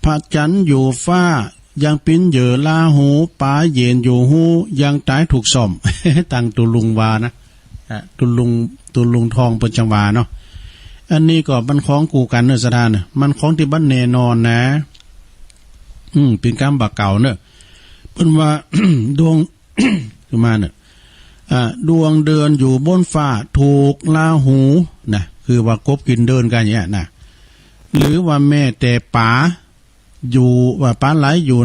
พระจันทร์อยู่ฟ้ายังปิ้นเหยื่อลาหูป๋าเย็นอยู่หูยังตายถูกซ่อม ตั้งตุลุงวานะตุลุงทองเป็นจังหวาเนาะอันนี้ก็มันของกูกันเนอะสถานเนอะมันของที่บ้านแน่นอนนะเป็นกรรมบาเก่าเนอะเพิ่นว่า ดวง ขึ้นมาเนอะดวงเดือนอยู่บนฟ้าถูกลาหูนะคือว่ากบกินเดินกันอย่างเงี้ยนะหรือว่าแม่แต่ป๋าอยู่ว่าปลาไหลอยู่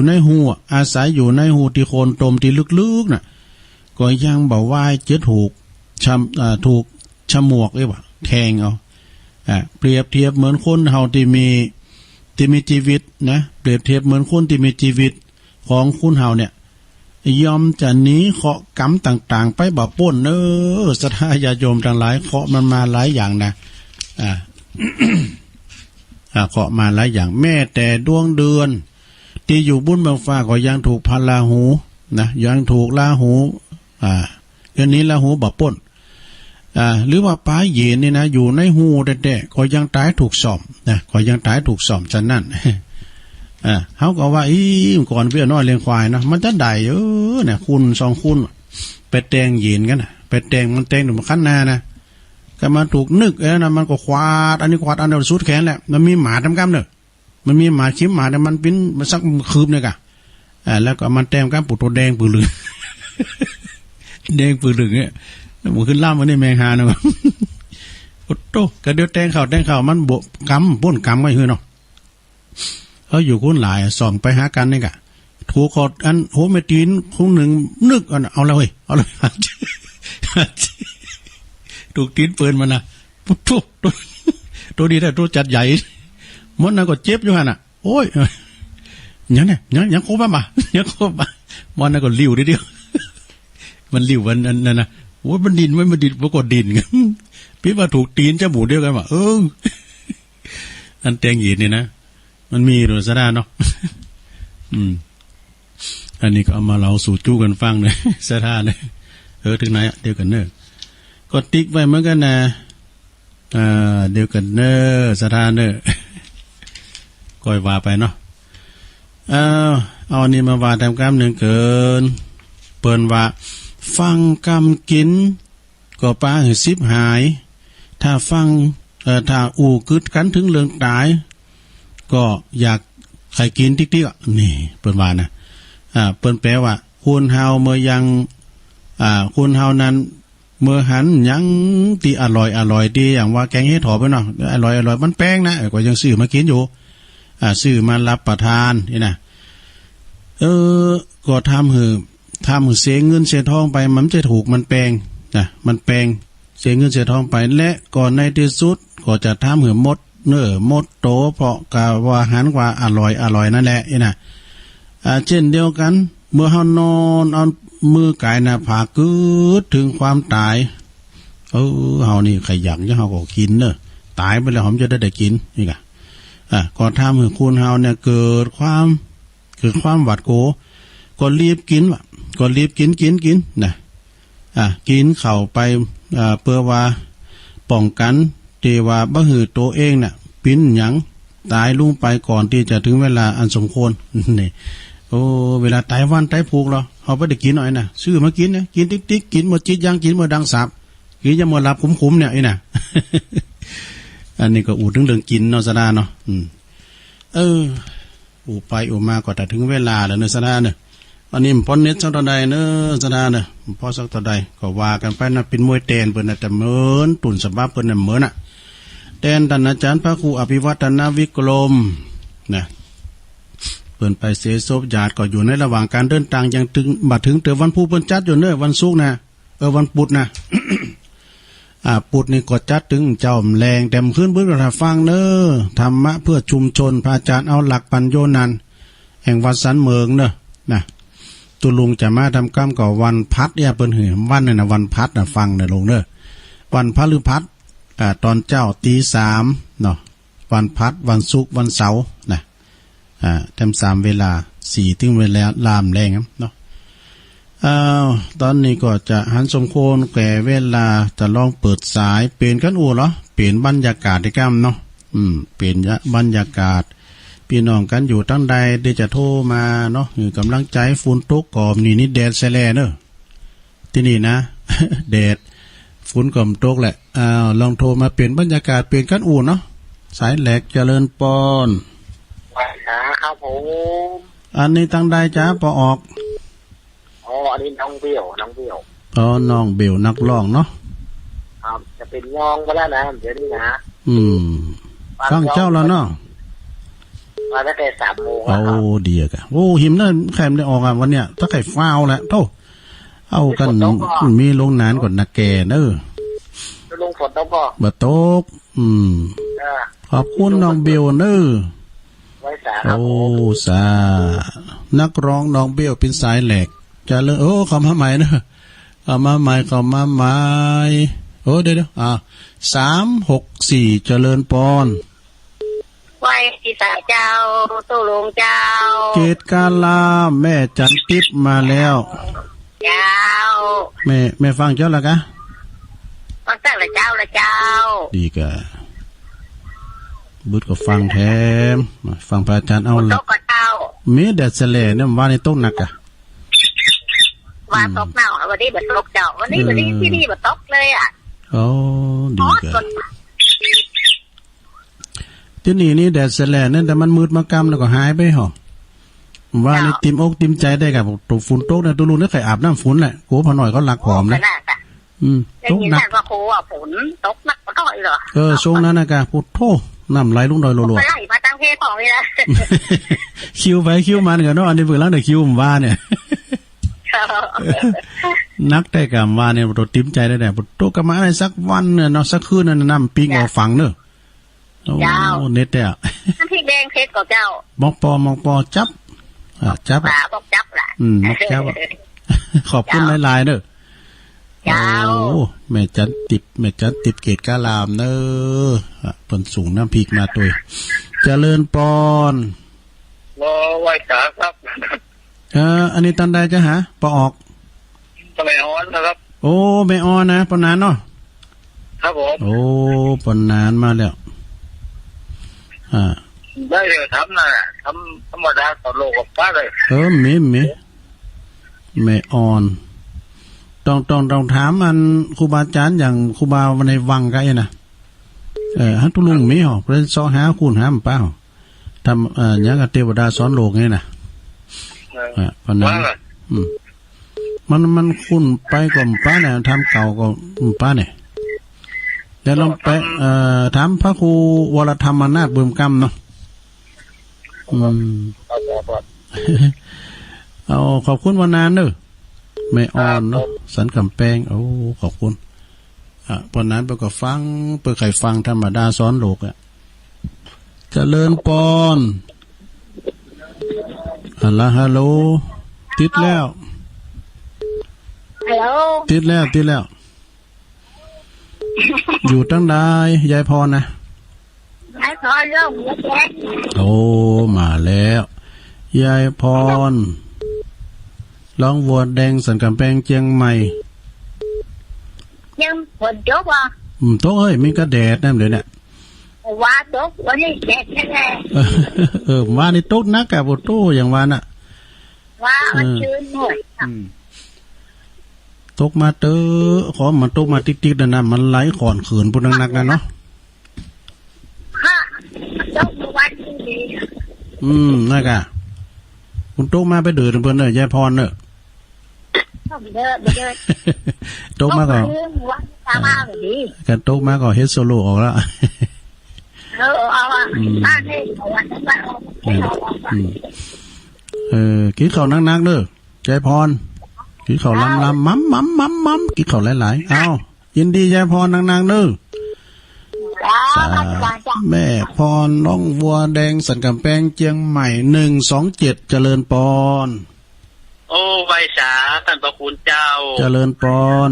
ในหูอาศัยอยู่ในหูที่โคนตมที่ลึกๆน่ะก็ยังบ่าวายจะถูกฉมวกว่าแทงเอาเปรียบเทียบเหมือนคนเฮาที่มีชีวิตนะเปรียบเทียบเหมือนคนที่มีชีวิตของคุณเฮาเนี่ยยอมจะหนีเคาะกรรมต่างๆไปบ่ป้นศรัทธาญาโยมทั้งหลายเคาะมันมาหลายอย่างนะเคาะมาหลายอย่างแม่แต่ดวงเดือนที่อยู่บนเมืองฟ้าก็ยังถูกพาราหูนะยังถูกลาหูเรื่องนี้ลาหูบ่ป้นหรือว่าป้าเย็นนี่นะอยู่ในหูแต่ก็ยังตายถูกซ่อมนะก็ยังตายถูกซ่อมฉะนั้นเขาก็ว่าก่อนเพื่อนน้อยเลี้ยงควายนะมันจะได้เนี่ยคุณสองคุณไปแตงเย็นกันนะไปแตงมันแตงถึงขั้นหน้านะก็มาถูกนึกนะมันก็ควาดอันนี้ควาดอันเดียวสุดแขนแหละมันมีหมาทำกรรมเนอะมันมีหมาชิมหมาแต่มันปิ้นมันสักคืบเนี่ยกะแล้วก็มันแต้มกรรมปุดตัวแดงปืนลึง แดงปืนลึงเนี่ยมันขึ้นล่ามมันนี่แมงหาเนาะโอ้โตก็เดี๋ยวแตงข่าวมันบวกำป้นกำไว้เฮ้ยเนาะเขาอยู่คนหลายส่องไปหากันนี่กะถูกขอดอันโหไม่ตีนคงหนึ่งนึกเอาแล้วเฮ้ยเอาเลยถูกตีนปืนมันนะปุ๊บตัวดีแต่ตัวจัดใหญ่มันน่ะก็เจ็บอยู่ฮะน่ะโอ้ยยังโคบมายังโคบมามันน่ะก็ลิ้วเดียวมันลิ้ววันนั้นนะโอ้ยมันดินมันดินปรากฏดินกันพี่ว่าถูกตีนจมูกเดียวกันว่ะอันแตงหยีนี่นะมันมีโดยสะดาเนาะอันนี้ก็เอามาเล่าสู่จู้กันฟังเลยสะดาเลยถึงไหนเดียวกันเนอะก็ติ๊กไว้เหมือนกันนะเดียวกันเนอะสะดาเนอะก้อยว่าไปเนาะเอานี่มาว่าทำกรรมหนึ่งเกินเปิ่นว่าฟังกรรมกินก็ปลาหือซิบหายถ้าฟังถ้าอู่กึดกันถึงเรื่องตายก็อยากใครกินติ๊กๆนี่เปิ่นว่านะเปิ่นแปลว่าคุณเฮาเมื่อยังคุณเฮานั้นเมื่อหันยังที่อร่อยดีอย่างว่าแกงเห็ดหอมไปเนาะอร่อยมันแป้งนะก็ยังซื้อมากินอยู่ซื้อมารับประทานนี่นะก็ทำหือเสียเงินเสียทองไปมันจะถูกมันแปลงนะมันแปลงเสียเงินเสียทองไปและก่อนในที่สุดก็จะทำหือมดโตเพราะกะว่าหันกว่าอร่อยนั่นแหละนี่นะเช่นเดียวกันเมื่อเฮานอนเอามือกายหน้าผากกึดถึงความตายเฮานี่ขยันจะเฮาก็กินเนอะตายไปแล้วผมจะได้กินนี่กะก่อนทำให้คุณเฮาเนี่ยเกิดความหวาดโกก็รีบกินว่ะก็รีบกินนะกินเข้าไปเพื่อว่าป้องกันที่ว่าบ่หือตัวเองน่ะปิ้นหยังตายลงไปก่อนที่จะถึงเวลาอันสมควรนี่เวลาตายวันตายผูกเราเอาไปได้กินหน่อยนะซื้อมากินนะกินติ๊กกินหมดจิตยังกินหมดดังสับกินจะหมดหลับคุ้มเนี่ยไอ้น่ะ อันนี้ก็อูดถึงเรื่องกินเนาะสดาเนาะอูไปอูมาก็แต่ถึงเวลาแล้วเนาะสดาเนาะอันนี้พอเน็ตสักต่อใดเนาะสดาเนาะพอสักต่อใดก็ว่ากันไปนะเป็นมวยเตนเปิ้นน่ะแต่เหมือนตุ่นสบับเปิ้นน่ะเหมือนน่ะแตนท่านอาจารย์พระครูอภิวัฒนวิกรมนะเปิ้นไปเสศพญาติก็อยู่ในระหว่างการเดินทางยังถึงบัดถึงเตอวันผู้เปิ้นจัดอยู่เนอะวันศุกร์นะวันพุธนะ ปุถนี่ก็จัดถึงเจ้าแรงเต็มขึ้นเพื่อรับฟังเนอธรรมะเพื่อชุมชนพระอาจารย์เอาหลักปัญโยนันแห่งวัดสันเมืองเนอะนะตุลุงจะมาทำกรรมก่อวันพัดเนี่ยเปิ้นหือวันเนี่ยนะวันพัดนะฟังเนอะลงเนอะวันพฤหัสตอนเจ้าตี3เนาะวันพัดวันศุกร์วันเสาร์นะเต็ม3เวลา4ถึงเวลาลามแรงเนาะตอนนี้ก็จะหันสมโคนแก่เวลาจะลองเปิดสายเปลี่ยนกันเหรอเปลี่ยนบรรยากาศที่กรรมเนาะ เป็นบรรยากาศพี่น้องกันอยู่ตั้งใดที่จะโทรมาเนาะกำลังใจฝุ่นตกก่อมนี่แดดแสลเนอะที่นี่นะ แดดฝุ่นก่อมตกแหละลองโทรมาเปลี่ยนบรรยากาศเปลี่ยนกันอุ่นเนาะสายแหลกเจริญปอนครับผมอันนี้ตั้งใดจ้าปออกอันนี้น้องเบี้ยวน้องเบลนักร้องเนาะครับจะเป็นน้องก็แล้วนะเดี๋ยวนี้นะฟังเจ้าแล้วเนาะมาตั้งแต่3 โมงโอ้เดียกะโอ้หิมนั่นแคมได้ออกอ่ะวันเนี้ยถ้าไข่ฟ้าวแหละโตเอากันมีลงนานก่อนนะแกเนอะลงฝนต้องพอบ่ตกขอบคุณน้องเบลเนอะโอ้สานักร้องน้องเบลเป็นสายแหลกจะเลยเขามาใหม่เนอะเขามาใหม่เดี๋ยว364เจริญปอนไหว้ที่สาเจ้าตู้ลงเจ้าเกตกาลาแม่จันทิพย์มาแล้วเจ้าแม่ฟังเจ้าละกะฟังตั้งละเจ้าดีกะบุตรก็ฟังแถมฟังพระอาจารย์เอาละตกกับเจ้ามีแดดแสลเนี่ยว่าในตกหนักอะว่าตกเน่าวันนี้บัดตกเจ้าวันนี้ที่นี่บัดตกเลยอ่ะดีกะที่นี่แดดแสลนั่นแต่มันมืดมากำแล้วก็หายไปหรอว่าในติมอกติมใจได้กับตกฝุ่นตกเนี่ยตัวลุงนี่ใครอาบน้ำฝุ่นแหละกูพอหน่อยก็หลักหอมนะตกหนักว่าโคอ่ะฝนตกหนักก็ต้อยเหรอช่วงนั้นนะกะพุทโธน้ำไหลลุงดอยรัวๆไหลมาตั้งเพศของเลยนะคิวไปคิวมันกันเนาะอันนี้เพิ่งล้างแต่คิวผมว่าเนี่ยนักแต่กำว่าเนี่ยตัวติมใจได้แต่พุทโธกมาอะไรสักวันเนี่ยเนาะสักคืนนั่นน้ำปิ้งออกฝังเนอะเจ้าเน็ตเนี่ยน้ำพริกแดงเพชรกับเจ้ามองปอจับบอกจับล่ะมอกจับขอบคุณหลายๆเนอะเจ้าแม่จันติดเกตกาลามเนอะเพิ่นสูงน้ำพริกมาตัวเจริญปอนไหว้สาครับอันนี้ตันใดจะหาปออกไม่ออนนะครับโอ้ไม่ออนนะปนานเนาะครับผมโอ้ปนานมาแล้วได้เลยทำนะทำธรรมดาต่อโลกกับป้าเลยมีไม่อ่อนต้องถามอันครูบาอาจารย์อย่างครูบาในวังกันนะฮัตตุลุงมีหรอเพื่อนซ้อหาคุณหามเปล่าทำอย่างกับเทวดาสอนโลกไงนะเพราะนั้นมันคุณไปก่อนป้าเนี่ยทำเก่าก็ป้าเนี่ยแต่ลองไปถามพระครูวรธรรมนาถบุญกรรมเนาะเอาขอบคุณวันนานเนอะไม่อ่อนเนาะสันกำแพงโอ้ขอบคุณวันนั้นไปก็ฟังไปไข่ฟังธรรมดาสอนโลกอ่ะเจริญปอนฮัลโหลติดแล้วติดแล้วอยู่ตั้งได้ยายพรนะยายพรเรื่องหัวแดงโอ้มาแล้วยายพรร้องวัวแดงสันกำแพงเชียงใหม่ยังฝนตกอ่ะตกเฮ้ยมีกระแดดนั่นเลยเนี่ยว่าตกวันนี้แดดแน่ว่านี่ตกนักกับโตอย่างว่าน่ะว่ามันชื้นหน่อยตกมาขอมันตกมาติ๊กๆนะมันไหลขอนขืนปุ่นนักๆนะเนาะตกวันนี้นั่นกะคุณตกมาไปเดือดเพื่อนเนอะยายพรเนอะตกมาก่อนกันตกมาก่อนเฮดโซโลออกแล้วกินข้าวนักๆเนอะยายพรกินข้าวลำมัมกินข้าวหลายๆเอายินดียายพรนางๆเนอะแม่พรน้องวัวแดงสันกำแพงเชียงใหม่127เจริญปอนโอ้ไวสาท่านพระคุณเจ้าเจริญปอน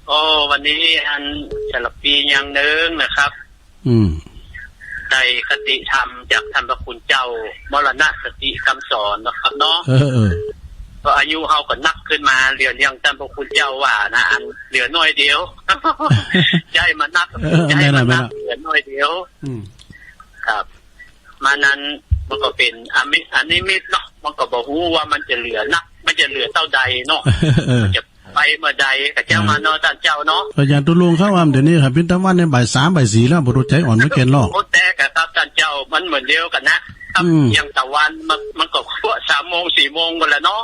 โอ้วันนี้อันฉลองปีอย่างนึงนะครับได้คติธรรมจากท่านพระคุณเจ้ามรณะสติคำสอนนะครับเนาะก็อายุเฮาก็นักขึ้นมาเหลือยังท่านพระคุณเจ้าว่านะอันเหลือน้อยเดียวใจมันนักใจมันนักเหลือน้อยเดียว ครับมานั้นมันก็เป็นอันนี้มิตรเนาะมันก็บ่ฮู้ว่ามันจะเหลือนักมันจะเหลือเท่าใดเนาะจะไปเมื่อใดกับเจ้ามาเนาะท่านเจ้าเนาะก็อย่างตุลุงเข้าว่าเดี๋ยวนี้ครับพิธวันในบ่าย3บ่าย4แล้วบ่รู้ใจอ่อนไม่เกินหรอกโอ้แต่กับท่านเจ้ามันเหมือนเดียวกันนะครับอย่างตะวันมันก็พวก3 โมง 4 โมงกันแล้วเนาะ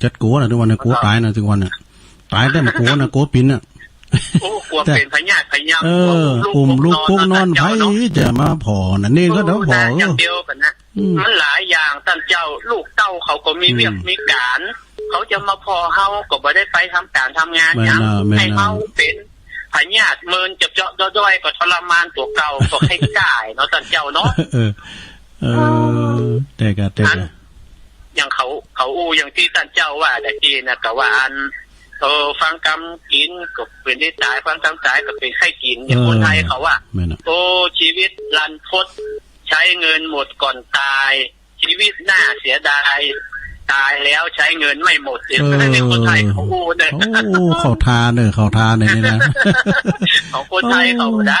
จัดโกน่ะทุกวันน่ะโกตายน่ะทุกวันน่ะตายแต่มาโกน่ะโกปินน่ะโอ้กลัวเป็นพญาธิพยามลูกพวกนอนไผจะมาพอน่ะนี่ก็เด้อพออย่างเดียวกันนะมันหลายอย่างท่านเจ้าลูกเต้าเขาก็มีเวียกมีการเขาจะมาพอเฮาก็บ่ได้ไปทำการทำงานหยังให้เฮาเป็นพญาธิเมินเจาะด้อยก็ทรมานตัวเก่าก็ให้จ่ายเนาะท่านเจ้าเนาะแต่ก็อย่างเขาอู้อย่างที่ท่านเจ้าว่าแต่ที่นะก็ว่าอันฟังกรรมกินก็เป็นได้ตายฟังกรรมตายก็เป็นไข้กินอย่างคนไทยเขาว่าโอ้ชีวิตรันทดใช้เงินหมดก่อนตายชีวิตน่าเสียดายตายแล้วใช้เงินไม่หมดเสียในคนไทยเขาพูดเนี่ยเขาทาเนี่ยนี่นะของคนไทยเขาได้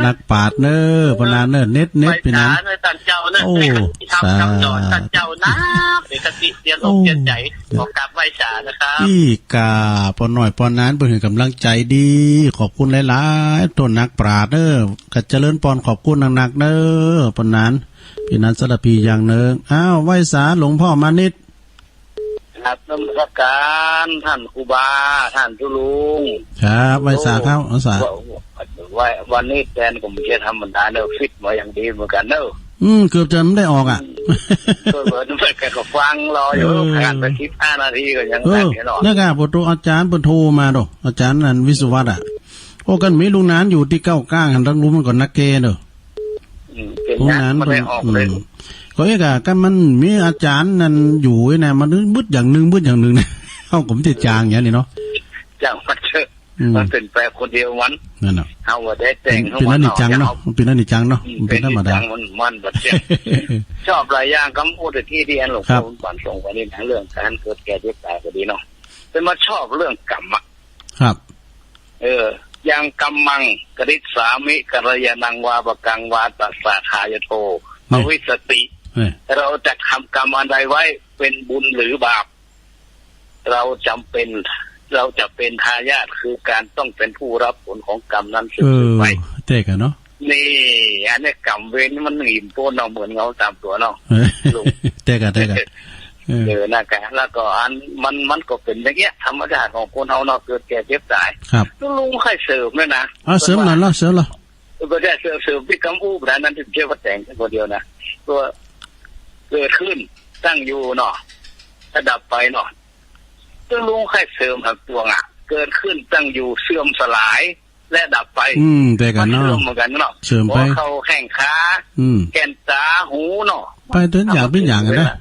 นักปาดเนอพนานเนอเน็ตเป็นนั้นตันเจ้าเนอทำจอดตันเจ้านะเป็นกติเตียนอกเตียนใจขอกราบไหว้ศาลนะครับพี่กาปอนหน่อยปอนนั้นเป็นกำลังใจดีขอบคุณหลายๆต้นนักปราดเนอกัจเจริญปอนขอบคุณหนักๆเนอปอนนั้นพี่นันสระพีอย่างเนึงอ้าวไหว้ศาลหลวงพ่อมานิดครับนมัสการท่านครูบาท่านทุลุงครับไหว้ศาลครับสาวันนี้แฟนผมจะทำมันได้เนอะฟิตมาอย่างดีเหมือนกันเนอะเกือบจะไม่ได้ออกอ่ะก็เหมือนแกก็ฟังรออยู่ผ่านไป15 นาทีก็ยังได้แค่หรอกนี่ครับปู่อาจารย์ปู่โทรมาดอกอาจารย์นันวิศวัตอ่ะโอ้กันมีลุงนานอยู่ที่เก้าก้างหันรังรู้มันก่อนนักเกเนอะลุงนานไม่ออกเลยก็เอกอะก็มันมีอาจารย์นั่นอยู่นะมันมืดอย่างนึงเนี่ยเฮาผมติดจางอย่างนี้เนาะจางมันเถอะมันเป็นแปลคนเดียวมันนั่นน่ะเฮาว่าได้แต่งเป็นนั่นนี่จังเนาะเป็นนั่นนี่จังเนาะเป็นธรรมดามันบัดเจ็บชอบหลายอย่างคำพูดที่เรียนหลวงพ่อปั่นส่งวันนี้ทั้งเรื่องการเกิดแก่เจ็บตายก็ดีเนาะเป็นมาชอบเรื่องกรรมครับอย่างกัมมังกฤษสามิกัลยาณังวาปกังวาตัสสะทายโทอวิสติเราจะทำกรรมอันใดไว้เป็นบุญหรือบาปเราจะเป็นทายาทคือการต้องเป็นผู้รับผลของกรรมนั้นสืบไปเจ๊กันเนาะนี่อันนี้กรรมเวรมันหนีบตัวเนาะเหมือนเงาตามตัวเนาะเจ๊กันนะครับแล้วก็อันมันก็เป็นอย่างเงี้ยธรรมชาติของคนเฮาเนาะเกิดแก่เจ็บตายครับลุงค่อยเสริมด้วยนะเสริมหน่อยละเสริมละก็ได้เสริมพี่กำอู้แบบนั้นถึงเชื่อว่าแต่งคนเดียวนะตัวเกิดขึ้นตั้งอยู่เนาะถ้าดับไปเนาะตัวลุงค่อยเสริมหักตัวอ่ะเกิดขึ้นตั้งอยู่เสื่อมสลายและดับไปแต่กันเนาะเสื่อมเหมือนกันเนาะเสื่อมไปเขาแข้งขาแก่นตาหูเนาะไปตัวอย่างเป็นอย่างกันนะ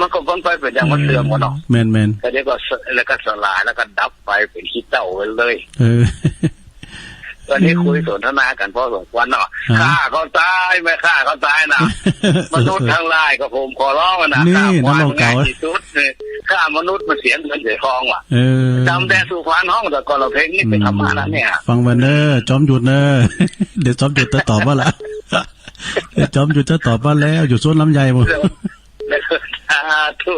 มันก็พ้นไปเป็นอย่างมันเสื่อมเนาะแมนแต่เดี๋ยวก็แล้วก็สลายแล้วก็ดับไปเป็นขี้เต่าไปเลยตอนนี้คุยสนทนากันพอสมควรเนาะฆ่าเขาตายไม่ฆ่าเขาตายนะมนุษย์ทั้งหลายก็ผมขอร้องนะฆ่าความง่ายที่สุดฆ่ามนุษย์มันเสียเงินเสียทองว่ะจำแต่สุพรรณห้องแต่ก่อนเราเพลงนี้เป็นธรรมะนะเนี่ยฟังวันเนอร์จอมหยุดเนอร์เดี๋ยวจอมหยุดจะตอบว่าละจอมหยุดจะตอบว่าแล้วอยู่สวนลำไยหมดสาธุ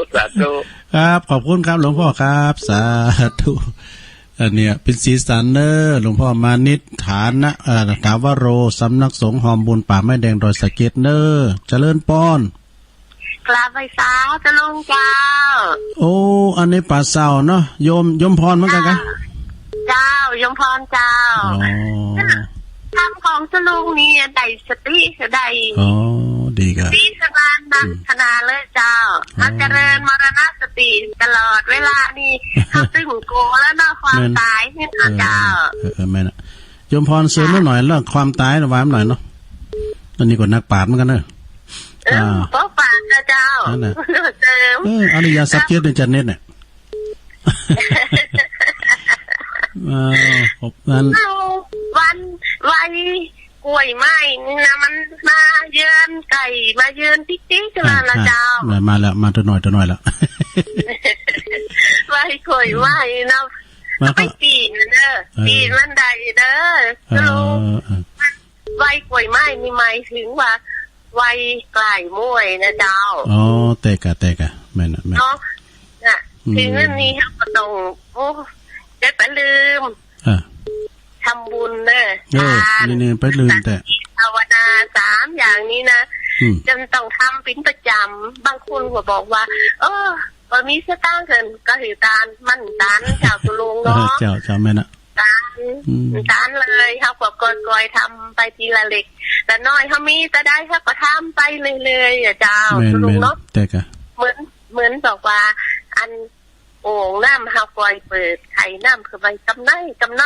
ครับขอบคุณครับหลวงพ่อครับสาธุอันเนี้ยเป็นสีสันเนอร์หลวงพ่อมานิดฐานนะถาวโรสำนักสงฆ์หอมบุญป่าไม้แดงดอยสะเก็ดเนอร์เจริญป้อนกราบไหว้สาวจะลงเจ้าโอ้อันนี้ป่าเศร้าเนาะโยมพรเหมือนกันกันเจ้ายมพรเจ้าทำของจะลุงนี่ได้สติได้ดีครับดีสบายนักขนาเลยเจ้ามาเจริญมรณสติตลอดเวลานี่เขาตึงโกแล้วเนาะความตายนี่เจ้าแม่น่ะยมพรเสริมหน่อยเรื่องความตายระวังหน่อยเนาะอันนี้ก็นักปราชญ์เหมือนกันเนอะเพราะปราชญ์เจ้าเสริมอริยสัจเจ็ดในจันเน็ตเนี่ยวันกล้วยไม้นี่นะมันมาเยือนไก่มาเยือนติ๊กติ๊กกันละเจ้ามาแล้วมาตัวหน่อยแล้วไว้กล้วยไม้นะไม่ปีนเด้อปีนมันใดเด้อลุง ไว้กล้วยไม้นี่หมายถึงว่าไว้กลายมวยนะเจ้าอ๋อแต่กะแม่นเนาะน่ะถึงอันนี้ก็ต้องโอ้ได้ไปลืมทำบุญเด้อนี่ไปลืมแต่ภาวนา3อย่างนี้นะจนต้องทำเป็นประจำบางคนก็บอกว่าพอมีสตางค์เกินก็ถือตานมั่นตานเจ้าตุลุงเนาะเจ้าแม่น่ะตานเลยเขาก็ก่อยๆทำไปทีละเล็กแต่น้อยเขามีจะได้เขาก็ทำไปเรื่อยๆเจ้าตุลุงเนาะแต่ก็เหมือนบอกว่าอันโอ่งน้ำเขาปล่อยเปิดไข่น้ำคือไปกำน้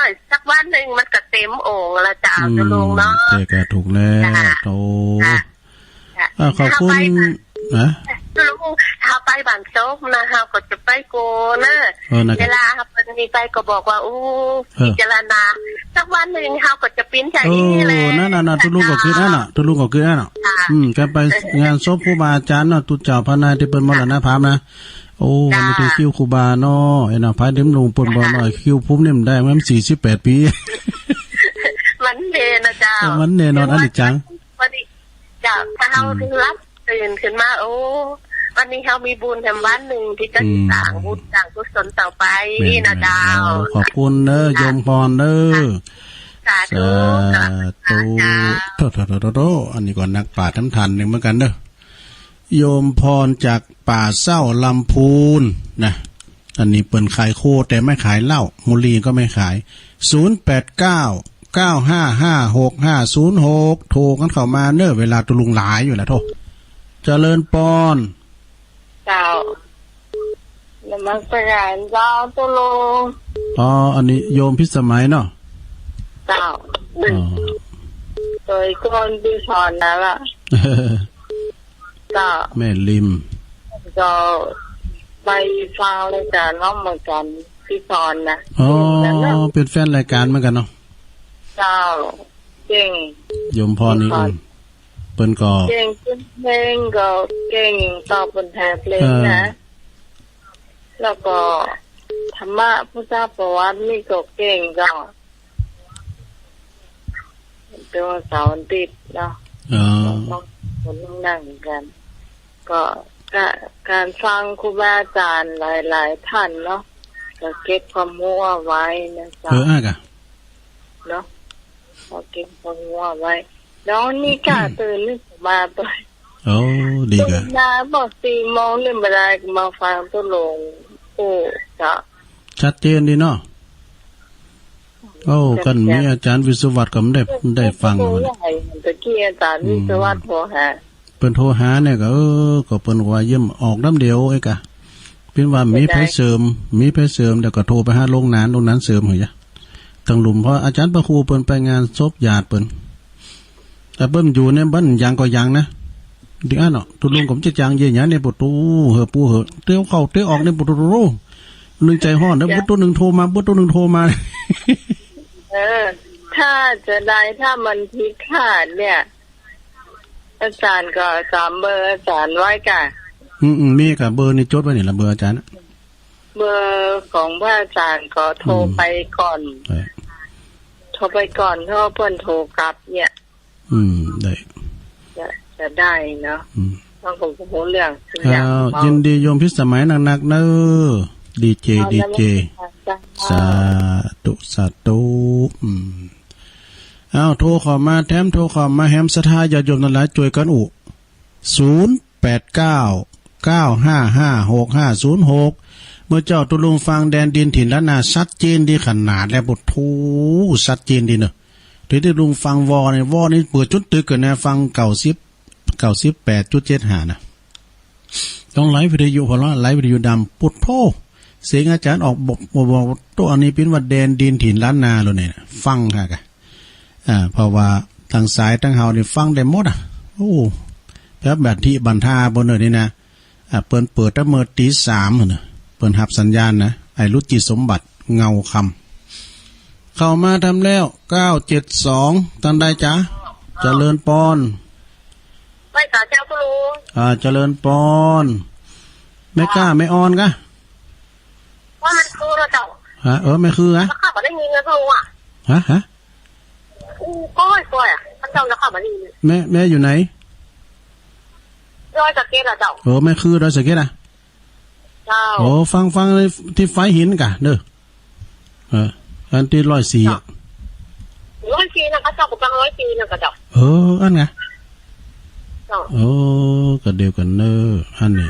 อยสักวันนึงมันก็เต็มโอ่งละเจ้าตุลุงเนาะแต่ก็ถูกแล้วโตขอบคุณนะลุงเขาไปบ้านโซกนะเขาก็จะไปโกนะเวลาเขาไปนี่ไปก็บอกว่าพิจารณาสักวันหนึ่งเขาก็จะปิ้นใจนี่แหละนั่นทุลุงก็คือนั่นน่ะแกไปงานศพครูบาอาจารย์เนาะตุเจ้าพระนายที่เป็นมรณภาพนะโอ้วันนี้ที่คิวครูบาเนาะไอ้น่ะพายเต็มลงปนบ่หน่อยคิวพุ่มนี่มันได้มัน48 ปีมันเด่นนะเจ้ามันแน่นอนอันนี้จังวันนี้เจ้าถ้าเขาถึงรับตื่นขึ้นมาวันนี้เขามีบุญแถมวันหนึ่งที่จะสร้างบุญสร้างกุศลต่อไปนะเจ้าขอบคุณเด้อโยมพรเด้อสาธุโตอันนี้ก่อนนักปราชญ์ทั้งทันหนึ่งเหมือนกันเด้อโยมพรจากป่าเศร้าลำพูนนะอันนี้เปิ่นขายโคแต่ไม่ขายเหล้ามุลีก็ไม่ขาย0899555656โทรกันเข้ามาเน้อเวลาตุลุงหลายอยู่แหละโทรเจริญปอนเจ้าแล้วมันเป็นไงเจ้าตุลุงอันนี้โยมพิสมัยเนาะเจ้าโดยคนที่สอนนะล่ะแม่ลิมก็ไปฟังรายการน้องเหมือนกันพี่สอนนะเป็นแฟนรายการเหมือนกันเนาะเจ้าเก่งโยมพรนี่เปิ้นก็เก่งเพลงก็เก่งตอบเป็นแทนเพลงนะแล้วก็ธรรมะพุทธประวัตินี่ก็เก่งก็ตัวเสาร์ติดเนาะต้องคนนั่งกันก็การฟังครูบาอาจารย์หลายๆท่านเนาะก็เก็บความรู้เอาไว้นะจ๊ะเนาะก็เก็บความรู้เอาไว้แล้วนี่กะตื่นนี่มาไปดีกะมาบอก4 โมงนี่บ่ได้มาฟังตุลงจ้ะชัดเจนดีเนาะกันมีอาจารย์วิศวัตรก็ได้ฟังมันตะกี้อาจารย์วิศวัตรโทรหาเปิ้นโทรหาเนี่ยก็ก็เปิ้นว่าเยี่ยมออกน้ำเดียวไอ้กะเป็นว่ามีไผเสริมแล้วก็โทรไปหาโรงนั้นเสริมเหรอตั้งหลุมเพราะอาจารย์พระครูเปิ้นไปงานศพญาติเปิ้นแต่เปิ้นอยู่ในบ้านยังก็ยังนะดิอันเนาะตุลุงผมจะจังเยี่ยๆในปุตูเหอปูเหอเตี้ยวเข้าเตี้ยวออกในปุตูนึงใจฮ้อนแล้วบุตรนึงโทรมาถ้าจะได้ถ้ามันผิดพลาดเนี่ยอาจารย์ก็3 เบอร์อาจารย์ไว้กะมีกับเบอร์นี่จดไว้นี่ละเบอร์อาจารย์เบอร์ของพระอาจารย์ก็โทรไปก่อนเพราะเพิ่นโทรกลับเนี่ยได้จะได้เนาะต้องผมพูดเรื่องยินดีโยมพิสมัยหนักๆเด้อดีเจสาธุโทรเข้ามาแถมโทรเข้ามาแฮมศรัทธาญาติโยมทั้งหลายช่วยกัน0899555656เมื่อเจ้าตุลุงฟังแดนดินถิ่นล้านนาชัดเจนดีขนาดและบททูชัดเจนดีเนอะที่ลุงฟังวอนี่เปิดจุดตึกกันนะฟัง98.75นะต้องไลฟ์วิดีโอพอละไลฟ์วิดีโอดำปุดโธเสียงอาจารย์ออกบอกตัวอันนี้เป็นว่าแดนดินถิ่นล้านนาเลยเนี่ยฟังค่ะกันเพราะว่าทางสายทางเฮานี่ฟังได้หมดแบบที่บันทาบนนี่นะเปิดตั้งเมื่อตี 3น่ะเปิดหับสัญญาณนะไอ้รุจิสมบัติเงาคำเข้ามาทำแล้ว972ท่านใดจ๊ะเจริญปอนไม่ค่ะเจ้าครูเจริญปอนไม่กล้าไม่ออนกะว่ามันคือเราเจ้าไม่คือข้าบอกได้ยินนะครูอ่ะฮะก้อยอ่ะ เจ้าแล้วเข้ามานี่แม่อยู่ไหนร้อยสะเก็ดอะเจ้าโอ้แม่คือร้อยสะเก็ดอะเจ้าโอ้ฟังที่ไฟหินกะเด้ออันที่104อ่ะ104นะเจ้าก็ฟัง104นะเจ้าอันไงเจ้าก็เดียวกันเด้ออันนี้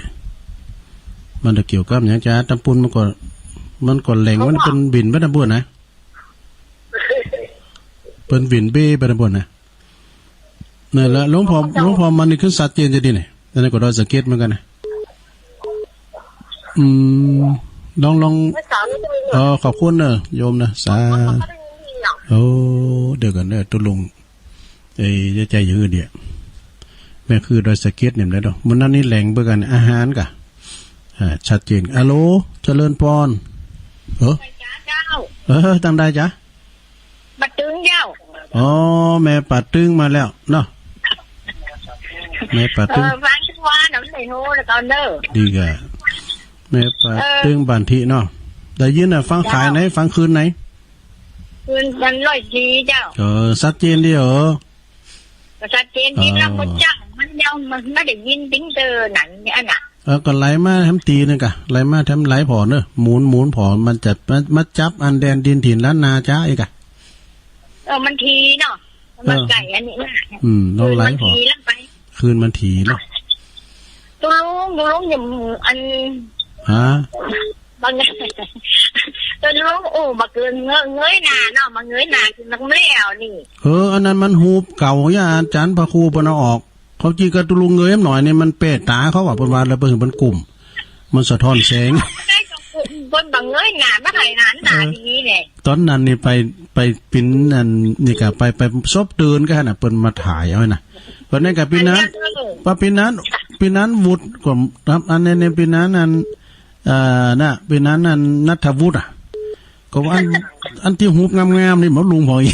มันจะเกี่ยวกับหยังจ้าตำปุนมันก็แหล่งมันเป็นบินไปตำปุนนะเป็นบินเบ้ไปตำปุนนะนี่แหละหลวงพ่อมันนี่คือสัตว์เจนจะดีนี่อันนี้ก็ร้อยสะเก็ดเหมือนกันนะลองขอบคุณเนอะโยมนะสาเดี๋ยวกันเนอะตุลุงใจยืดเดียวแม่คือโดยสเก็ตเนี่ยได้ดอกมันนั่นนี่แหล่งเบื่อกันอาหารกะชัดเจนอะโลเจริญพรตั้งได้จ้ะปัดตึงเจ้าแม่ปัดตึงมาแล้วเนาะแม่ปัดตึงฟังว่าน้ำใส่โน้แล้วกันเด้อดีกะแม่ปัดตึงบันทิเนาะได้ยินอ่ะฟังขายไหนฟังคืนไหนคืนวัน104เจ้าชัดเจนดิชัดเจนที่เราบ่จังมันยังมันไม่ได้ยินติ้งเตอหนังเนี่ยน่ะก็ไหลมาทำตีนึงกะไหลมาทำไหลผอเนอะหมุนผอมันจะมาจับอันแดนดินถิ่นล้านนาจ้าอีกอะมันทีเนาะมันไก่อันนี้น่ะต้องไหลผอคืนมันทีเนาะตุลุงอย่างอันบางตุลุงมาเกินเงยหน้าเนาะมาเงยหน้าคือนักแมวนี่อันนั้นมันหูเก่าย่าอาจารย์พระครูปนออกเขาจีกระตุลุงเงยหน่อยเนี่ยมันเปตาเขาว่าเป็นวันแล้วเป็นกลุ่มมันสะท้อนแสงบนบางเงยหน้าไม่ไหนหน้าดีเนี่ยตอนนั้นนี่ไปปิ้นนั่นนี่ก็ไปซบเตือนกันน่ะเปิ้นมาถ่ายเอาน่ะเพราะนั่นก็ปีนั้นวุฒิกว่าอันนี้ปีนั้นนั่นน่ะปีนั้นนั่นนัทวุฒิก็อันที่หูงามๆนี่หมอลุงพอย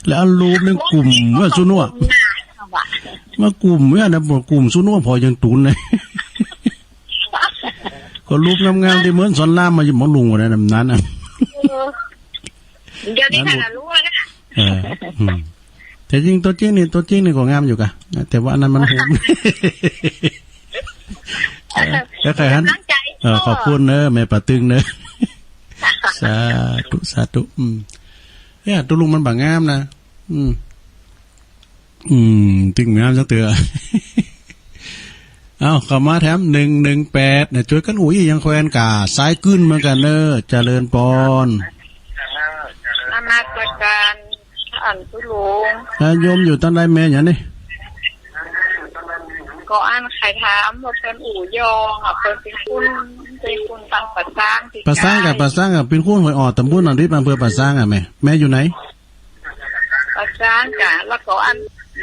แล้วอันรูปนึงกลุ่มว่าซุนัวมากลุ่มเนี่ยนะบอกกลุ่มซุนัวพอยังตุนเลยก็รูปงามๆที่เหมือนสอนล่ามมาอยู่หมอลุงอะไรนั้นน่ะเดี๋ยวนี้ค่ะรู้แล้วแต่จริงตัวจริงนี่ก็งามอยู่กะแต่ว่าอันนั้นมันหูก็ใครฮันขอบคุณเนอะแม่ปะตึงเนอะสาธุเนี่ยตัวลุงมันบางงามนะตึงงามจังเตือเอาเข้ามาแถม118เนี่ยช่วยกันอุ้ยยังแควนกาซ้ายขึ้นเหมือนกันเนอะเจริญพรนมัสการอันตุลุงโยมอยู่ตั้งได้แม่อย่างนี้ก็อันใครถามว่าเป็นอู่ยองเป็นคุณตั้งปัสสางปัสสางกับเป็นคุณหอยออดตำบลนนทิพย์อำเภอปัสสางแม่อยู่ไหนปัสสางกะแล้วก็อัน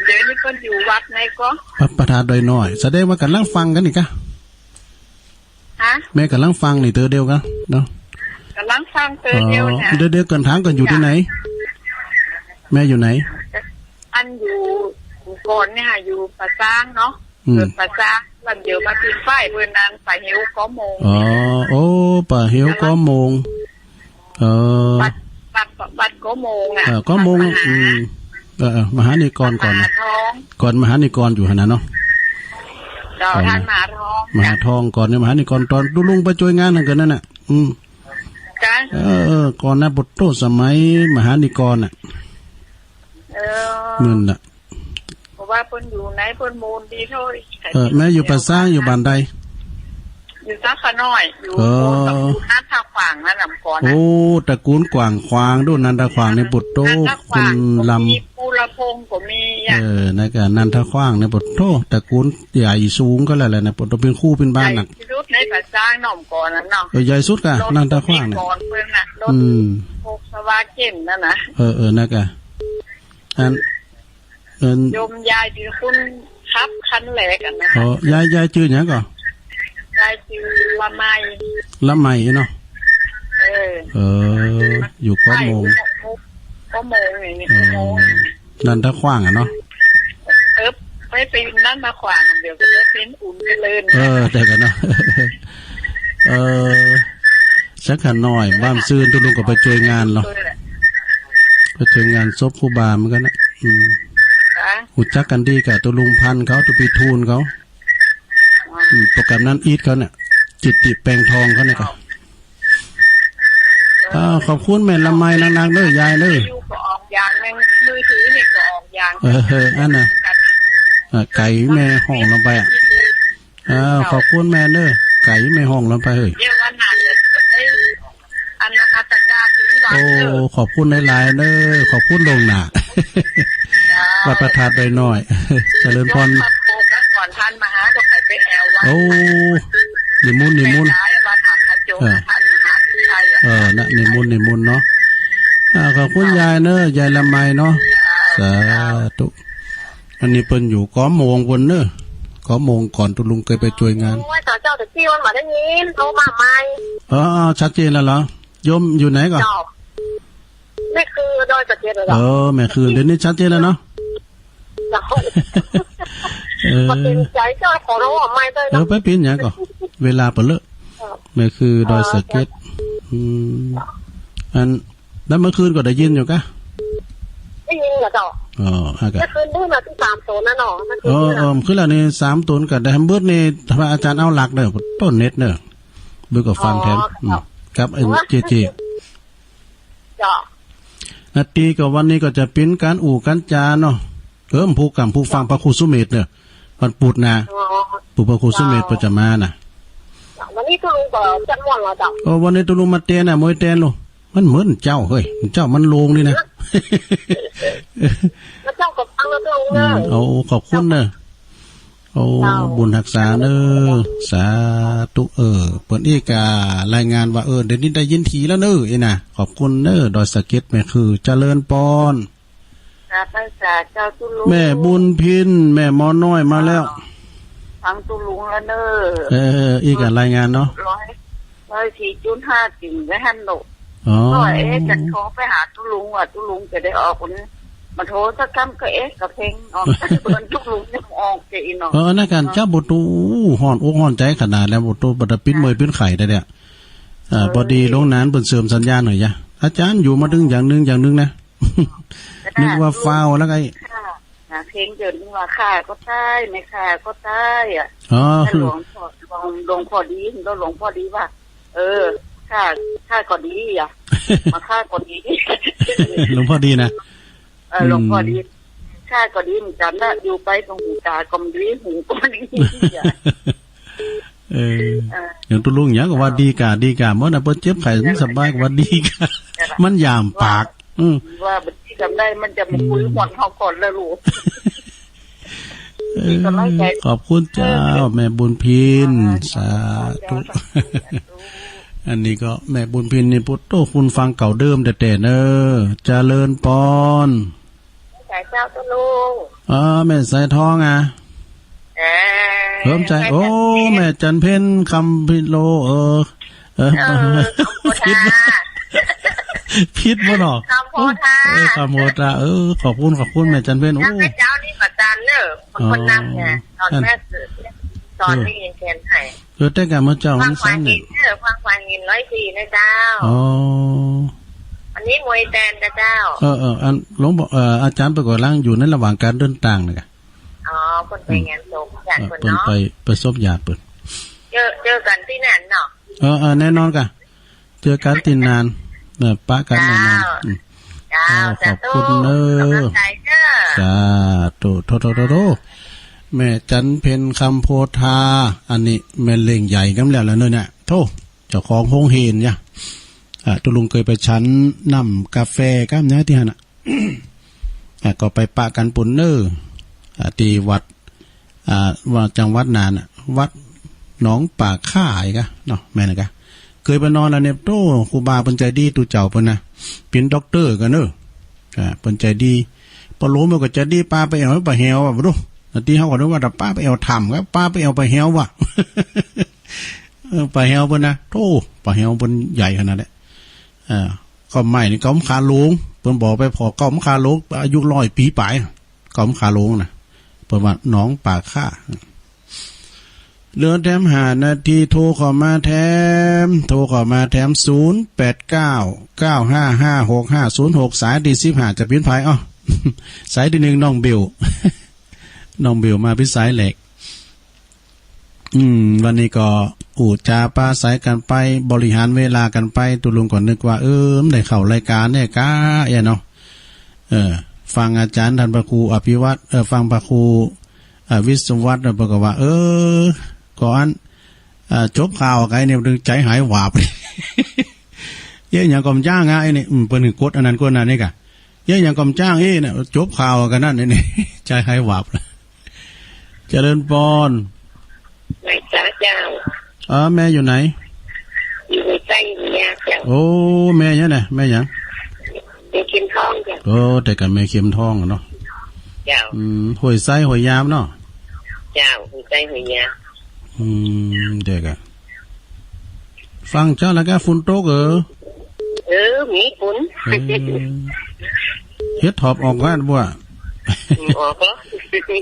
เดี๋ยวนี้ก็อยู่วัดไหนก็ประธานโดยน้อยแสดงว่ากันลังฟังกันนี่กะแม่กันลังฟังนี่เตอเดียวกันเนาะกันลังฟังเตอเดียวเนี่ยเดี๋ยวกันถามกันอยู่ที่ไหนแม่อยู่ไหนอันอยู่ก่อนเนี่ยอยู่ปัสสางเนาะเกิดปัสสางวันเดียวมาปีนป้ายเพื่อนนั้นป่าเหี่ยวก้อมงป่าเหี่ยวก้อมงบัดก้อมงก้อมงมหานิกรก่อนมหานิกรอยู่ขนาดเนาะท่านมหาทองก่อนเนี่ยมหานิกรตอนลุงไปช่วยงานนั่นกันนั่นน่ะก่อนนะบทโตสมัยมหานิกรน่ะนั่นน่ะเพราะว่าเพิ่นอยู่ไหนเพิ่นมูลดีเท่าแม่อยู่ปัสสางอยู่บ้านใดอยู่ซักขะน้อยอยู่ตระกูลนันทาขวางนั่นลำก่อนตระกูลกวางขวางดูนันทาขวางในบุตรโตคุณลำมีปูละพงก็มีนั่นก็นันทาขวางในบุตรโตตระกูลใหญ่สูงก็แล้วแหละนะบุตรเป็นคู่เป็นบ้านน่ะใหญ่สุดในปัสสางหน่อมก่อนนั่นเนาะใหญ่สุดก็นันทาขวางเนี่ยก่อนเพิ่นน่ะรถพกสวาเข็มนั่นน่ะนั่นก็โยมยายที่คุณครับคันแหลกันนะยายชื่อหยังก่อนยายชื่อละไมเนาะอยู่ก้อมงนี่นันทขว้างเนาะไปปีนนั่นมาขวางเดี๋ยวก็จะเป็นอุ่นเจริญแต่กันเนาะสักขันหน่อยบ้านซื่นตุลุงก็ไปเจองานเนาะ ไปเจองานศพครูบาเหมือนกันนะหูจักกันดีกับตัวลุงพันเขาตัวปีทูลเขาโปรแกรมนั้นอีทเขาเนี่ยจิตติแปลงทองเขาเนี่ยก็ขอบคุณแม่ละไมนางๆเด้อยายเด้อก็ออกยางแม่มือถือนี่ก็ออกยางอันน่ะไก่แม่ห้องลงไปขอบคุณแม่เด้อไก่แม่ห้องลงไปเฮ้ยโอ้ขอบคุณหลายๆเด้อขอบคุณลงหนาวัดประทานไปหน่อยเจริญพรก่อนท่านมาหาก็ใครไปแอลว่าโอ้นิมนต์น่ะนิมนต์เนาะขอบคุณยายเนอะยายละไมเนาะสาธุอันนี้เปิ้นอยู่ก้อโมงบนเนอะก้อโมงก่อนตุลุงเคยไปช่วยงานว่าเจ้าแต่ที่วันมาได้ยินโทรมาใหม่ชัดเจนแล้วเหรอโยมอยู่ไหนก่อนแม่คือโดยชัดเจนแล้วแม่คือเดี๋ยวนี้ชัดเจนแล้วเนาะปฏิใจเจ้าขอร้องไม่ได้ไปปีนอย่างก่อนเวลาเปิดเลอะแม่คือดอยสะเก็ดอันแล้วเมื่อคืนก็ได้ยินอยู่กะได้ยินเหรอเจ้าเมื่อคืนดูมาที่3 ตัวนั่นหรอคือแล้วนี่3 ตัวกับได้ทำเบิร์ดนี่ทำอาจารย์เอาหลักเด้อต้นเน็ตเด้อเบิร์ดกับฟังแทนกับเจนาทีก็วันนี้ก็จะเป็นการอู่กันจาเนาะผู้กำผู้ฟังพระครูสุเมธเนี่ยวันปุดนะปู่พระครูสุเมธประจำมาน่ะวันนี้ตุลุงก็จัดวันละจ้ะวันนี้ตุลุงมาเตนน่ะมวยเตนลูกมันเหมือนเจ้าเฮ้ยเจ้ามันโลงนี่นะแล้วเจ้าก็ฟังแล้วตุลุงเนอะขอบคุณเนอะบุญรักษาเนอะสาธุเปิดอีการายงานว่าเดี๋ยวนี้ได้ยินทีแล้วเนอะน่ะขอบคุณเนอะดอยสะเก็ดแม่คือเจริญปอนแม่บุญพินแม่หมอน้อยมาแล้วฟังตุลุงแล้วเนอะอีกรายงานเนาะ104.5 จริงไว้หันโนก็จัดขอไปหาตุลุงว่าตุลุงจะได้ออกคนมาโทรสักคำก็กับเพลงออกเปิดตุลุงยังออกเจอีน้องนั่นกันเจ้าบุตรห่อนอกห่อนใจขนาดแล้วบุตรบัดปิ้นเมยปิ้นไข่ได้เนี่ยพอดีลงนั้นเปิดเสริมสัญญาณหน่อยจ้ะอาจารย์อยู่มาดึงอย่างนึงนะนึกว่าฟาวแล้วไงเพลงเดินนึกว่าค่าก็ใต้ไม่ค่าก็ใต้หลวงพอดีหลวงพอดีว่าค่าก็ดีมาค่าก็ดีหลวงพอดีนะหลวงพอดีค่าก็ดีจำได้อยู่ไปตรงหูตากลมดีหูก็ดีอย่างตุลุงอย่างก็ว่าดีกาเมื่อน่ะเปิ้นเจ็บไข้สบายก็ว่าดีกามันยามปากว่าบัดนี้จำได้มันจะมาคุยหมดเฮาก่อนแล้วลูกขอบคุณเจ้าแม่บุญพินสาธุอันนี้ก็แม่บุญพินนี่พุทโธคุณฟังเก่าเดิมแต่เนอะเจริญปอนสายเจ้าตุลุงแม่สายทองเพิ่มใจแม่จันเพ็ญคำพิโลพิษบ่หรอกคำโพธาขอบคุณแม่จันเพ็ญเจ้านี่ประจานเนอะคนนั่งไงตอนแม่เกิดตอนที่ยินแคนไห้แต่กันเมื่อเจ้าวันซ้ำเนี่ยฟังควายงิน104นะเจ้าอันนี้มวยแดนนะเจ้าอันหลวงบอกอาจารย์ไปก่อร่างอยู่ในระหว่างการเดินทางนะคะคนไปงานศพญาติคนเนาะไปศพญาติเปิดเจอกันที่นั่นเนาะแน่นอนค่ะเจอกันที่นานปะกันแน่นอนขอบคุณเนอะสาธุโตแม่จันเพ็ญคำโพธาอันนี้แม่เล่งใหญ่กันแล้วเนี่ยโธ่เจ้าของโฮงเฮนเนี่ยตุลุงเคยไปชั้นน้ำกาแฟก้ามเนี้ยที่นั่นก็ไปปะกันปุ่นเนอที่วัดว่าจังหวัดนานวัดหนองป่าข่ายกะเนาะแม่นะกะเคยไปนอนแล้วเนี่ยโตครูบาเป็นใจดีตูเจ้าเพิ่นนะเป็นด็อกเตอร์กันเนอะเป็นใจดีพอรู้มันก็ใจดีป้าไปเอาไปเฮวว่ะบ่รู้ที่เฮาก็นึกว่าป้าไปเอาทำครับป้าไปเอาไปเฮวว่ะไปเฮวเพิ่นนะโตไปเฮวเพิ่นใหญ่ขนาดนั้นก็ใหม่นี่ก้มขาลงเพิ่นบอกไปพอก้มขาลงอายุ100 ปีปลายก้มขาลงนะเพิ่นว่าหนองป่าข่า เหลือแถม5 นาทีโทรเข้ามาแถม089955565606สายที่15จะเป็นไผอ้อ สายที่1น้องบิว น้องบิวมาพิสายแหลกวันนี้ก็อู่จาปาสายกันไปบริหารเวลากันไปตุลุงก่อนนึกว่ามันได้เข้ารายการเนี่ยก้าเนาะฟังอาจารย์ท่านพระครูอภิวัตรฟังพระครูวิศวัตรบอกว่าก่อนจบข่าวไงเนี่ยดึงใจหายหวาบเลย เยอะอย่างกำจ้างไอ้นี่เปิ้นกดอันนั้นกดอันนี้กะเยอะอย่างกำจ้างเนี่ยจบข่าวกันนั่นนี่ ใจหายหวาบเลยเจริญพรไม่จ้าเจ้าแม่อยู่ไหนอยู่ในใจเมียเจ้าโอ้แม่เนี่ยแม่ยังแม่เข็มทองเจ้าแต่กันแม่เข็มทองเนาะเจ้าหอยไส้หอยยามเนาะเจ้าหอยไส้หอยยามเด็กอะฟังเจ้าแล้วก็ฝุ่นตกมีฝุ่นเฮ็ดถอบออกบ้านบ่ออกเหรอ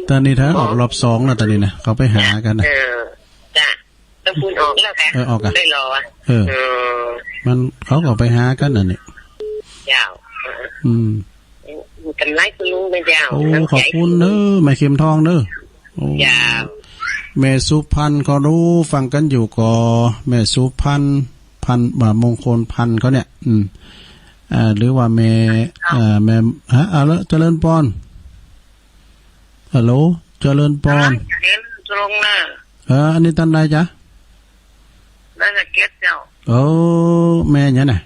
ตอนนี้ถ้าออกรอบ2แล้วตอนนี้นะเขาไปหากันนะจ้ะต้องฝุ่นออกแล้วค่ะออกอ่ะได้รอมันเขาก็ไปหากันน่ะนี่เจ้ากันไล่คุณลุงไปเจ้าขอบคุณแม่เข็มทองเจ้าแม่สุพันธ์เขารู้ฟังกันอยู่ก็แม่สุพันธ์มงคลพันธ์เขาเนี่ยหรือว่าแม่แล้วเจริญพรฮัลโหลเจริญพรตรงหน้าอันนี้ตันใดจ๊ะแล้วจะเก็ตเจ้าแม่เนี่ยน่ะ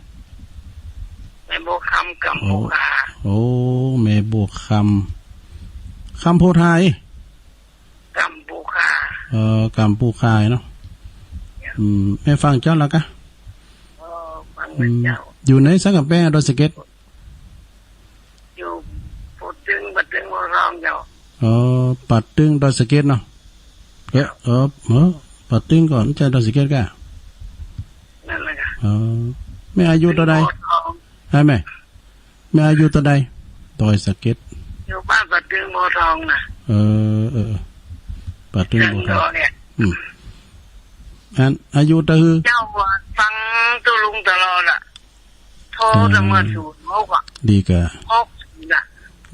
แม่บัวคำกัมพูชาแม่บัวคำโพไทยกัมพูชากัมพูชาเนาะแม่ฟังเจ้าแล้วกะฟังเจ้าอยู่ในสังกัดแป้งโดยสเก็ตอยู่ปัดตึงโมรองเจ้าปัดตึงโดยสเก็ตเนาะปัดตึงก่อนจะโดยสเก็ตกะนั่นแหละค่ะแม่อายุตัวใดใช่ไหมแม่อายุตัวใดโดยสเก็ตอยู่บ้านปัดตึงโมรองนะปัดตึงโมรองอายุตะฮือเจ้าฟังตัวลุงตลอดอะโทรจะมาสูดโมกอะดีกะ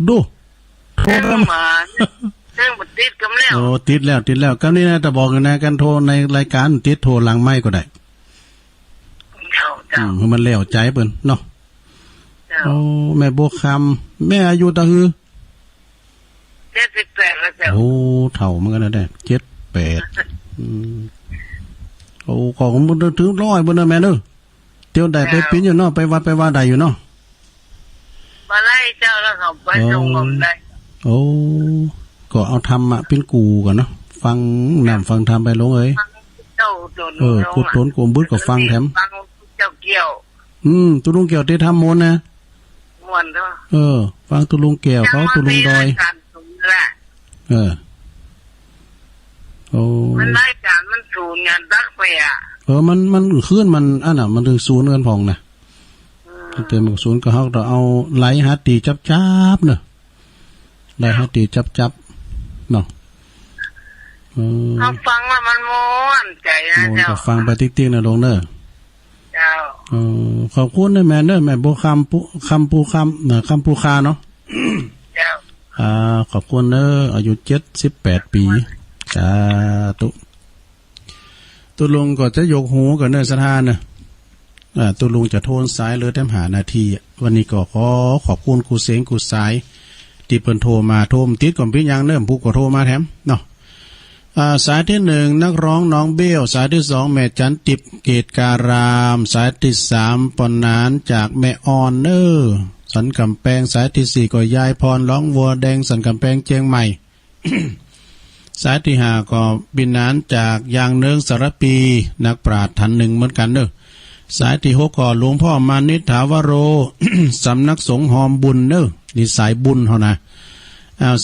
ดูโทรมาเรื่องมันติดกันแล้วติดแล้วก็นี่นะแต่บอกกันนะกันโทรในรายการติดโทรหลังไม้ก็ได้มันแล้วใจเปิ้นเนาะแม่บัวคำแม่อายุตะฮือ78แล้วจ้ะเฒ่าเหมือนกันนะได้78ของมันถึง100บ่นะแม่เด้อเที่ยวได้ไปปิ้นอยู่เนาะไปวัดไปว่าได้อยู่เนาะมาไล่เจ้าแล้วเขาไปส่งผมได้ก็เอาธรรมะเป็นกูก่อนเนาะฟังฟังธรรมไปลงพูดตนกลมบึ้ดก็ฟังแถมฟังเจ้าเกี่ยวตุลุงเกี่ยวได้ทำมนต์นะมนต์เนาะฟังตุลุงเกี่ยวเขาตุลุงดอยมันรายการมันสูญงานดักไปอ่ะมันขึ้นมันอันน่ะมันถึงศูนย์เงินพองนะเต็มศูนย์ก็เขาต้องเอาไหลฮัตตีจับเนอะไหลฮัตตีจับเนาะเขาฟังว่ามันม้วนใจนะเจ้าฟังไปติ๊กๆนะลงเนอะเจ้าขอบคุณนะแม่เนอะแม่บัวคำปูคาเนาะเจ้าขอบคุณเนอะอายุ78 ปีจ้าตุลุงก็จะยกหูกับเนอสถานนะตุลุงจะโทนสายเลยแถมหานาทีวันนี้ก็ขอบคุณครูเสียงครูสายที่เพิ่นโทรมาโทมติดก่อนพี่ยังเนิ่มผู้ก็โทรมาแถมเนาะสายที่1นักร้องน้องเบี้ยวสายที่2แม่จันติบเกตการามสายที่3ปอนนานจากแม่ออนเนอสันกำแพงสายที่4ก็ยายพรร้องวัวแดงสันกำแพงเชียงใหม่ สายที่5ก็บินนานจากยางเนืองสารปีนักปราชญ์ท่านหนึ่งเหมือนกันเนอะสายที่6ก็หลวงพ่อมานิษฐาวโร สำนักสงฆ์หอมบุญเนอะนี่สายบุญเขานะ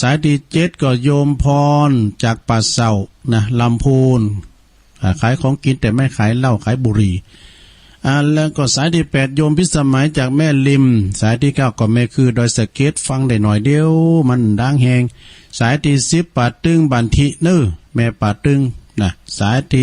สายที่7ก็โยมพรจากป่าเศร้านะลำพูนขายของกินแต่ไม่ขายเหล้าขายบุหรี่แล้วก็สายที่8โยมพิสมัยจากแม่ริมสายที่9ก็แม่คือดอยสะเก็ดฟังได้หน่อยเดียวมันดังแหงสายที่10ป่าตึงบันทิเนอแม่ป่าตึง นะสายที่